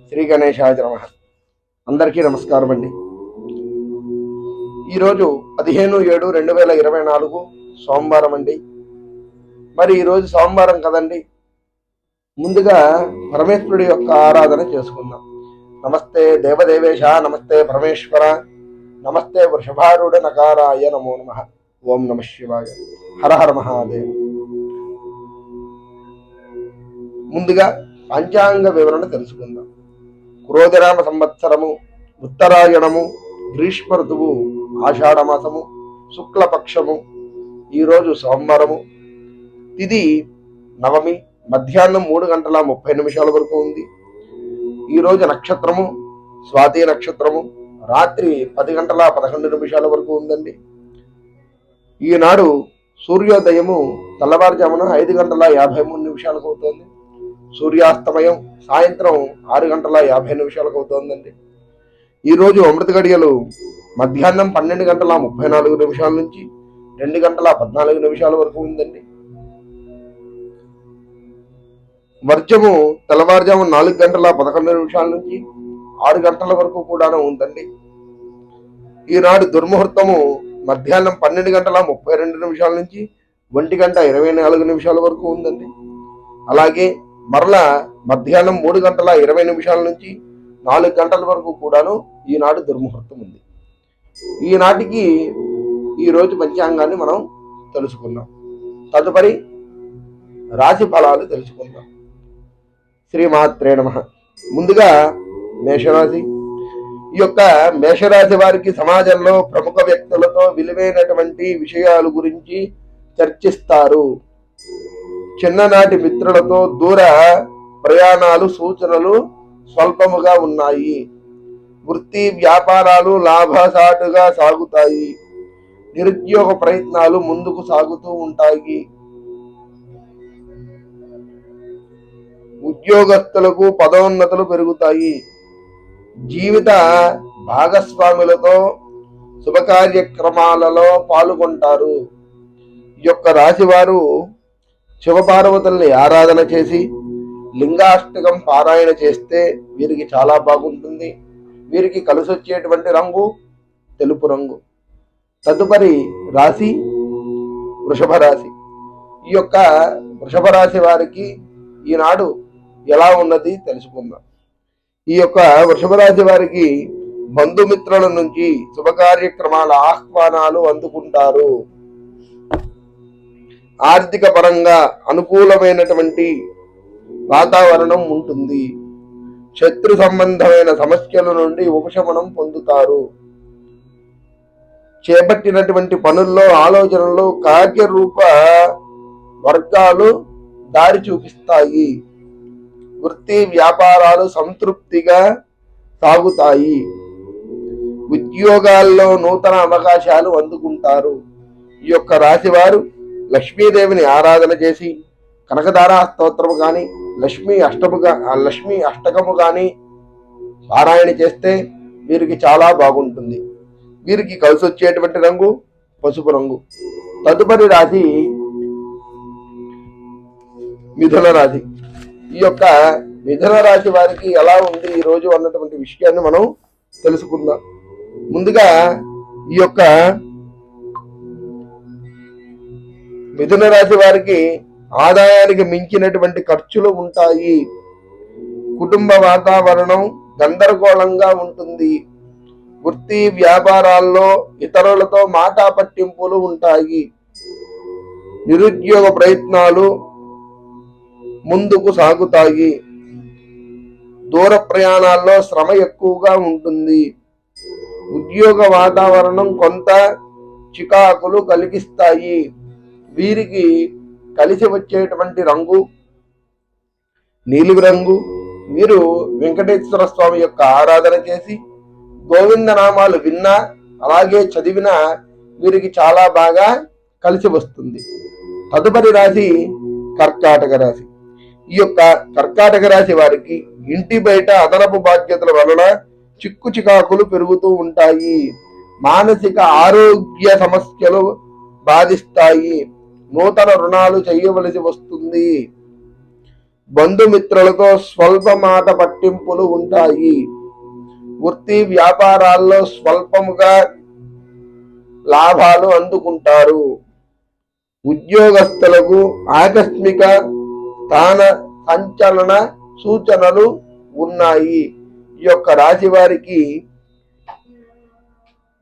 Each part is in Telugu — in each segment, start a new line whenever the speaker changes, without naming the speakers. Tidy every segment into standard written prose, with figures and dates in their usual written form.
శ్రీ గణేశాయ నమః. అందరికీ నమస్కారం అండి. ఈరోజు 15/7/2024 సోమవారం అండి. మరి ఈరోజు సోమవారం కదండి, ముందుగా పరమేశ్వరుడి యొక్క ఆరాధన చేసుకుందాం. నమస్తే దేవదేవేశ, నమస్తే పరమేశ్వర, నమస్తే వృషభారూఢ నకారాయ నమో నమః. ఓం నమ శివాయ. హర హర మహాదేవ్. ముందుగా పంచాంగ వివరణ తెలుసుకుందాం. క్రోధరామ సంవత్సరము, ఉత్తరాయణము, గ్రీష్మ ఋతువు, ఆషాఢమాసము, శుక్లపక్షము, ఈరోజు సోమవారము, తిథి నవమి, మధ్యాహ్నం 3:30 వరకు ఉంది. ఈరోజు నక్షత్రము స్వాతి నక్షత్రము, రాత్రి 10:11 వరకు ఉందండి. ఈనాడు సూర్యోదయము తెల్లవారుజామున 5:53 అవుతోంది. సూర్యాస్తమయం సాయంత్రం 6:50 అవుతోందండి. ఈరోజు అమృత గడియలు మధ్యాహ్నం 12:34 నుంచి 2:14 వరకు ఉందండి. వర్జము తెల్లవారుజాము 4:11 నుంచి 6 గంటల వరకు కూడాను ఉందండి. ఈనాడు దుర్ముహూర్తము మధ్యాహ్నం 12:32 నుంచి 1:24 వరకు ఉందండి. అలాగే మరలా మధ్యాహ్నం 3:20 నుంచి 4 గంటల వరకు కూడాను ఈనాడు దుర్ముహూర్తం ఉంది. ఈనాటికి ఈరోజు పంచాంగాన్ని మనం తెలుసుకున్నాం. తదుపరి రాశి ఫలాలు తెలుసుకుందాం. శ్రీమాత్రే నమః. ముందుగా మేషరాశి. ఈ యొక్క మేషరాశి వారికి సమాజంలో ప్రముఖ వ్యక్తులతో విలువైనటువంటి విషయాల గురించి చర్చిస్తారు. చిన్ననాటి మిత్రులతో దూర ప్రయాణాలు సూచనలు స్వల్పముగా ఉన్నాయి. వృత్తి వ్యాపారాలు లాభసాటుగా సాగుతాయి. నిరుద్యోగ ప్రయత్నాలు ముందుకు సాగుతూ ఉంటాయి. ఉద్యోగస్తులకు పదోన్నతులు పెరుగుతాయి. జీవిత భాగస్వాములతో శుభ కార్యక్రమాలలో పాల్గొంటారు. ఈ యొక్క రాశి వారు శివపార్వతుల్ని ఆరాధన చేసి లింగాష్టకం పారాయణ చేస్తే వీరికి చాలా బాగుంటుంది. వీరికి కలిసి వచ్చేటువంటి రంగు తెలుపు రంగు. తదుపరి రాశి వృషభ రాశి. ఈ యొక్క వృషభ రాశి వారికి ఈనాడు ఎలా ఉన్నది తెలుసుకుందాం. ఈ యొక్క వృషభ రాశి వారికి బంధుమిత్రుల నుంచి శుభ కార్యక్రమాల ఆహ్వానాలు అందుకుంటారు. ఆర్థిక పరంగా అనుకూలమైనటువంటి వాతావరణం ఉంటుంది. శత్రు సంబంధమైన సమస్యల నుండి ఉపశమనం పొందుతారు. చేపట్టినటువంటి పనుల్లో ఆలోచనలు కార్యరూప వర్గాలు దారి చూపిస్తాయి. వృత్తి వ్యాపారాలు సంతృప్తిగా సాగుతాయి. ఉద్యోగాల్లో నూతన అవకాశాలు అందుకుంటారు. ఈ యొక్క రాశి వారు లక్ష్మీదేవిని ఆరాధన చేసి కనకదారా స్తోత్రము కానీ లక్ష్మీ అష్టకము కానీ పారాయణ చేస్తే వీరికి చాలా బాగుంటుంది. వీరికి కలిసి వచ్చేటువంటి రంగు పసుపు రంగు. తదుపరి రాశి మిథున రాశి. ఈ యొక్క మిథున రాశి వారికి ఎలా ఉంది ఈ రోజు అన్నటువంటి విషయాన్ని మనం తెలుసుకుందాం. ముందుగా ఈ యొక్క మిథున రాశి వారికి ఆదాయానికి మించినటువంటి ఖర్చులు ఉంటాయి. కుటుంబ వాతావరణం గందరగోళంగా ఉంటుంది. వృత్తి వ్యాపారాల్లో ఇతరులతో మాటా పట్టింపులు ఉంటాయి. నిరుద్యోగ ప్రయత్నాలు ముందుకు సాగుతాయి. దూర ప్రయాణాల్లో శ్రమ ఎక్కువగా ఉంటుంది. ఉద్యోగ వాతావరణం కొంత చికాకులు కలిగిస్తాయి. వీరికి కలిసి వచ్చేటువంటి రంగు నీలిమి రంగు. వీరు వెంకటేశ్వర స్వామి యొక్క ఆరాధన చేసి గోవింద నామాలు విన్నా అలాగే చదివినా వీరికి చాలా బాగా కలిసి వస్తుంది. తదుపరి రాశి కర్కాటక రాశి. ఈ యొక్క కర్కాటక రాశి వారికి ఇంటి బయట అదనపు బాధ్యతల వలన చిక్కు చికాకులు పెరుగుతూ ఉంటాయి. మానసిక ఆరోగ్య సమస్యలు బాధిస్తాయి. నూతన రుణాలు చేయవలసి వస్తుంది. బంధుమిత్రులతో స్వల్ప మాట పట్టింపులు ఉంటాయి. వృత్తి వ్యాపారాల్లో స్వల్పముగా లాభాలు అందుకుంటారు. ఉద్యోగస్తులకు ఆకస్మిక స్థాన సంచలన సూచనలు ఉన్నాయి. ఈ యొక్క రాశి వారికి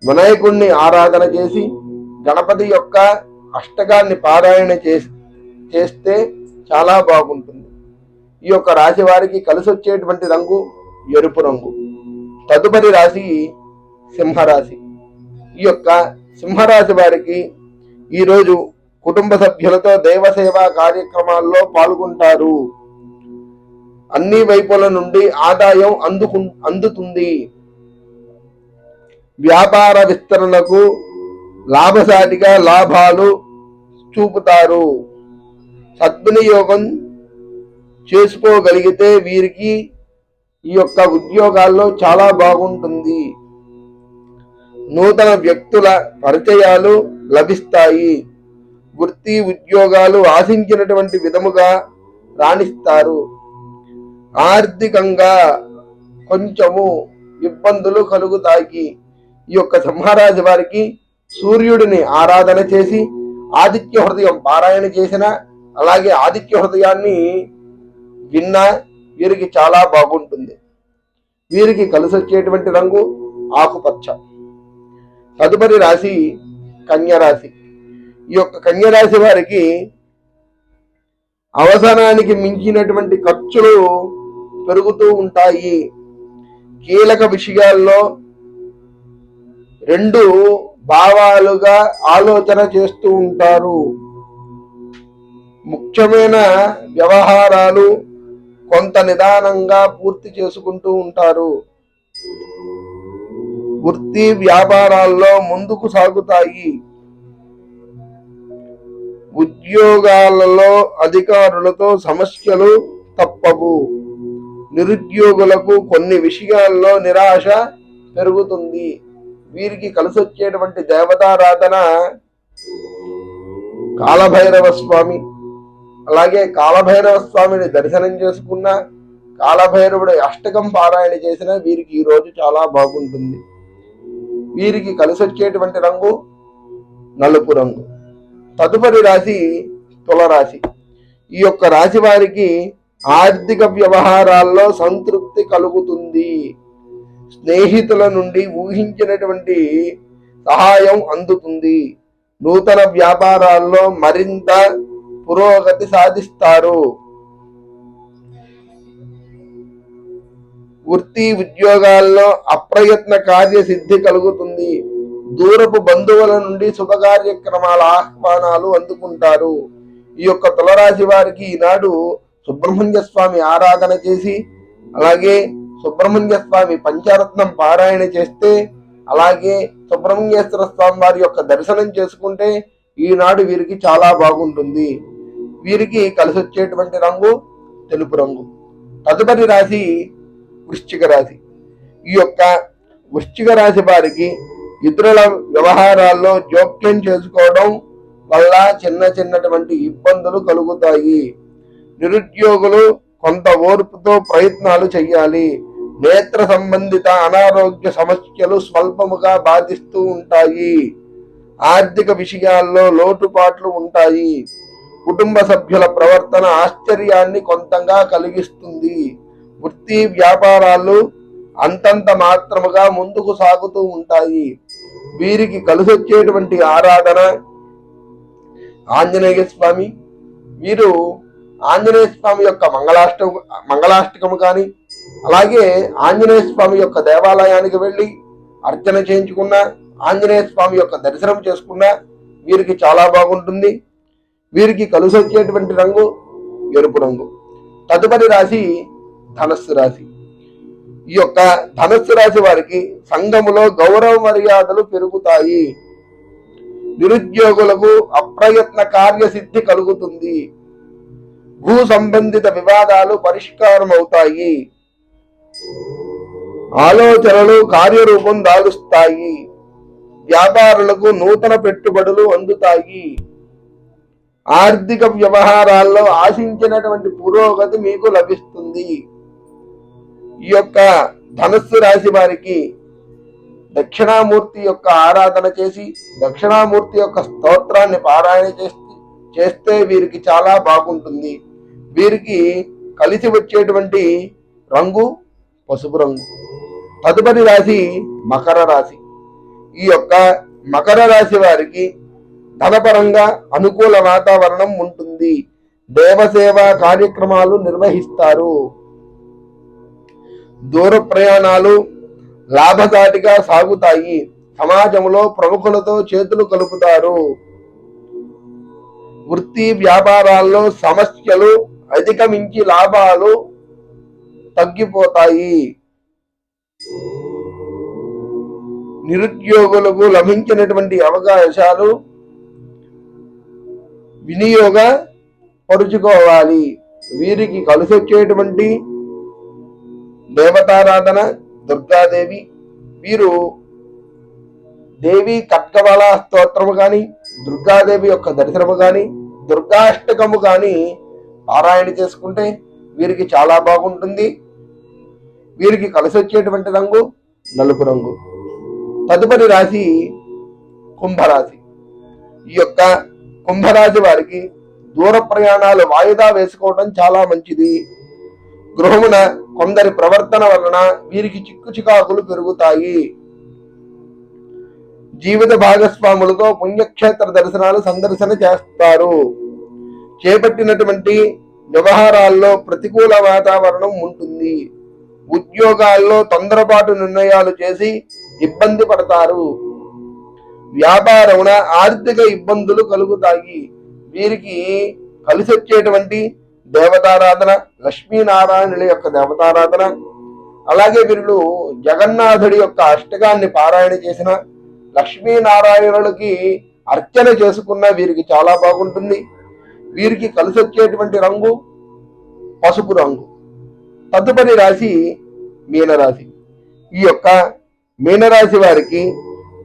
వినాయకుడిని ఆరాధన చేసి గణపతి యొక్క అష్టకాన్ని పారాయణ చేస్తే చాలా బాగుంటుంది. ఈ యొక్క రాశి వారికి కలిసి వచ్చేటువంటి రంగు ఎరుపు రంగు. తదుపరి రాశి సింహరాశి. ఈ యొక్క సింహరాశి వారికి ఈరోజు కుటుంబ సభ్యులతో దేవసేవా కార్యక్రమాల్లో పాల్గొంటారు. అన్ని వైపుల నుండి ఆదాయం అందుతుంది. వ్యాపార విస్తరణకు లాభసాటిగా లాభాలు చూపుతారు. సద్వినియోగం చేసుకోగలిగితే వీరికి ఈ యొక్క ఉద్యోగాల్లో చాలా బాగుంటుంది. నూతన వ్యక్తుల పరిచయాలు లభిస్తాయి. వృత్తి ఉద్యోగాలు ఆశించినటువంటి విధముగా రాణిస్తారు. ఆర్థికంగా కొంచెము ఇబ్బందులు కలుగుతాయి. ఈ యొక్క సింహరాశి వారికి సూర్యుడిని ఆరాధన చేసి ఆదిత్య హృదయం పారాయణ చేసిన, అలాగే ఆదిత్య హృదయాన్ని విన్నా వీరికి చాలా బాగుంటుంది. వీరికి కలిసి వచ్చేటువంటి రంగు ఆకుపచ్చ. తదుపరి రాశి కన్యరాశి. ఈ యొక్క కన్యరాశి వారికి అవసరానికి మించినటువంటి ఖర్చులు పెరుగుతూ ఉంటాయి. కీలక విషయాల్లో రెండు భావాలుగా ఆలోచన చేస్తూ ఉంటారు. ముఖ్యమైన వ్యవహారాలు కొంత నిదానంగా పూర్తి చేసుకుంటూ ఉంటారు. వృత్తి వ్యాపారాల్లో ముందుకు సాగుతాయి. ఉద్యోగాలలో అధికారులతో సమస్యలు తప్పవు. నిరుద్యోగులకు కొన్ని విషయాల్లో నిరాశ పెరుగుతుంది. వీరికి కలిసి వచ్చేటువంటి దేవతారాధన కాలభైరవ స్వామి. అలాగే కాలభైరవ స్వామిని దర్శనం చేసుకున్న, కాలభైరవుడు అష్టకం పారాయణ చేసిన వీరికి ఈ రోజు చాలా బాగుంటుంది. వీరికి కలిసి వచ్చేటువంటి రంగు నలుపు రంగు. తదుపరి రాశి తులరాశి. ఈ యొక్క రాశి వారికి ఆర్థిక వ్యవహారాల్లో సంతృప్తి కలుగుతుంది. స్నేహితుల నుండి ఊహించినటువంటి సహాయం అందుతుంది. నూతన వ్యాపారాల్లో మరింత పురోగతి సాధిస్తారు. వృత్తి ఉద్యోగాల్లో అప్రయత్న కార్యసిద్ధి కలుగుతుంది. దూరపు బంధువుల నుండి శుభ కార్యక్రమాల ఆహ్వానాలు అందుకుంటారు. ఈ యొక్క తులరాశి వారికి ఈనాడు సుబ్రహ్మణ్య స్వామి ఆరాధన చేసి, అలాగే సుబ్రహ్మణ్య స్వామి పంచరత్నం పారాయణ చేస్తే, అలాగే సుబ్రహ్మణ్యేశ్వర స్వామి వారి యొక్క దర్శనం చేసుకుంటే ఈనాడు వీరికి చాలా బాగుంటుంది. వీరికి కలిసి వచ్చేటువంటి రంగు తెలుపు రంగు. తదుపరి రాశి వృశ్చిక రాశి. ఈ యొక్క వృశ్చిక రాశి వారికి ఇతరుల వ్యవహారాల్లో జోక్యం చేసుకోవడం వల్ల చిన్నటువంటి ఇబ్బందులు కలుగుతాయి. నిరుద్యోగులు కొంత ఓర్పుతో ప్రయత్నాలు చేయాలి. నేత్ర సంబంధిత అనారోగ్య సమస్యలు స్వల్పముగా బాధిస్తూ ఉంటాయి. ఆర్థిక విషయాల్లో లోటుపాట్లు ఉంటాయి. కుటుంబ సభ్యుల ప్రవర్తన ఆశ్చర్యాన్ని కొంతగా కలిగిస్తుంది. వృత్తి వ్యాపారాలు అంతంత మాత్రముగా ముందుకు సాగుతూ ఉంటాయి. వీరికి కలిసొచ్చేటువంటి ఆరాధన ఆంజనేయ స్వామి. వీరు ఆంజనేయ స్వామి యొక్క మంగళాష్టకము కానీ, అలాగే ఆంజనేయ స్వామి యొక్క దేవాలయానికి వెళ్ళి అర్చన చేయించుకున్న, ఆంజనేయ స్వామి యొక్క దర్శనం చేసుకున్న వీరికి చాలా బాగుంటుంది. వీరికి కలిసి వచ్చేటువంటి రంగు ఎరుపు రంగు. తదుపరి రాశి ధనస్సు రాశి. ఈ యొక్క ధనస్సు రాశి వారికి సంఘములో గౌరవ మర్యాదలు పెరుగుతాయి. నిరుద్యోగులకు అప్రయత్న కార్యసిద్ధి కలుగుతుంది. భూ సంబంధిత వివాదాలు పరిష్కారం అవుతాయి. ఆలోచనలు కార్యరూపం దాలుస్తాయి. వ్యాపారులకు నూతన పెట్టుబడులు అందుతాయి. ఆర్థిక వ్యవహారాల్లో ఆశించినటువంటి పురోగతి మీకు లభిస్తుంది. ఈ యొక్క ధనుస్సు రాశి వారికి దక్షిణామూర్తి యొక్క ఆరాధన చేసి దక్షిణామూర్తి యొక్క స్తోత్రాన్ని పారాయణ చేస్తే వీరికి చాలా బాగుంటుంది. వీరికి కలిసి వచ్చేటువంటి రంగు పసుపు రంగు. తదుపరి రాశి మకర రాశి. ఈ యొక్క మకర రాశి వారికి ధనపరంగా అనుకూల వాతావరణం ఉంటుంది. దేవసేవ కార్యక్రమాలు నిర్వహిస్తారు. దూర ప్రయాణాలు లాభసాటిగా సాగుతాయి. సమాజంలో ప్రముఖులతో చేతులు కలుపుతారు. వృత్తి వ్యాపారాల్లో సమస్యలు అధిగమించి లాభాలు తగ్గిపోతాయి. నిరుద్యోగులకు లభించినటువంటి అవకాశాలు వినియోగపరుచుకోవాలి. వీరికి కలిసి వచ్చేటువంటి దేవతారాధన దుర్గాదేవి. వీరు దేవి కట్కబల స్తోత్రము కానీ దుర్గాదేవి యొక్క దర్శనము కానీ దుర్గాష్టకము కానీ పారాయణ చేసుకుంటే వీరికి చాలా బాగుంటుంది. వీరికి కలిసి వచ్చేటువంటి రంగు నలుపు రంగు. తదుపరి రాశి కుంభరాశి. ఈ యొక్క కుంభరాశి వారికి దూర ప్రయాణాలు వాయిదా వేసుకోవడం చాలా మంచిది. గృహమున కొందరి ప్రవర్తన వలన వీరికి చిక్కుచికాకులు పెరుగుతాయి. జీవిత భాగస్వాములతో పుణ్యక్షేత్ర దర్శనాలు సందర్శన చేస్తారు. చేపట్టినటువంటి వ్యవహారాల్లో ప్రతికూల వాతావరణం ఉంటుంది. ఉద్యోగాల్లో తొందరపాటు నిర్ణయాలు చేసి ఇబ్బంది పడతారు. వ్యాపారమున ఆర్థిక ఇబ్బందులు కలుగుతాయి. వీరికి కలిసి వచ్చేటువంటి దేవతారాధన లక్ష్మీనారాయణుల యొక్క దేవతారాధన, అలాగే వీళ్ళు జగన్నాథుడి యొక్క అష్టకాన్ని పారాయణ చేసిన లక్ష్మీనారాయణులకి అర్చన చేసుకున్న వీరికి చాలా బాగుంటుంది. వీరికి కలిసి వచ్చేటువంటి రంగు పసుపు రంగు. తదుపరి రాశి మీనరాశి. ఈ యొక్క మీనరాశి వారికి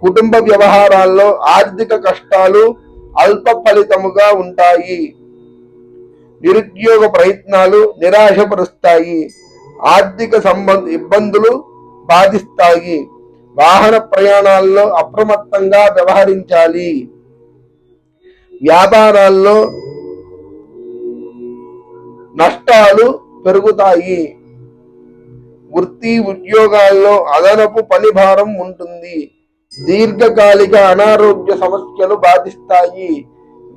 కుటుంబ వ్యవహారాల్లో ఆర్థిక కష్టాలు అల్ప ఫలితముగా ఉంటాయి. నిరుద్యోగ ప్రయత్నాలు నిరాశపరుస్తాయి. ఆర్థిక ఇబ్బందులు బాధిస్తాయి. వాహన ప్రయాణాల్లో అప్రమత్తంగా వ్యవహరించాలి. వ్యాపారాల్లో నష్టాలు పెరుగుతాయి. వృత్తి ఉద్యోగాల్లో అదనపు పని భారం ఉంటుంది. దీర్ఘకాలిక అనారోగ్య సమస్యలు బాధిస్తాయి.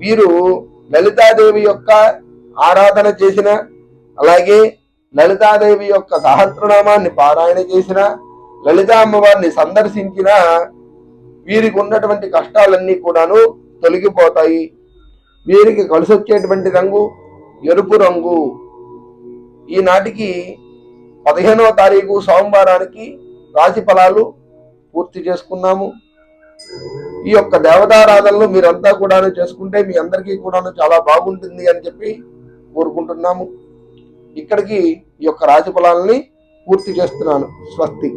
వీరు లలితాదేవి యొక్క ఆరాధన చేసిన, అలాగే లలితాదేవి యొక్క సహస్రనామాన్ని పారాయణ చేసిన, లలితా అమ్మవారిని సందర్శించిన వీరికి ఉన్నటువంటి కష్టాలన్నీ కూడాను తొలగిపోతాయి. వీరికి కలిసి వచ్చేటువంటి రంగు ఎరుపు రంగు. ఈనాటికి 15వ తారీఖు సోమవారానికి రాశి ఫలాలు పూర్తి చేసుకున్నాము. ఈ యొక్క దేవతారాధనలు మీరంతా కూడా చేసుకుంటే మీ అందరికీ కూడా చాలా బాగుంటుంది అని చెప్పి కోరుకుంటున్నాము. ఇక్కడికి ఈ యొక్క రాశి ఫలాలని పూర్తి చేస్తున్నాను. స్వస్తి.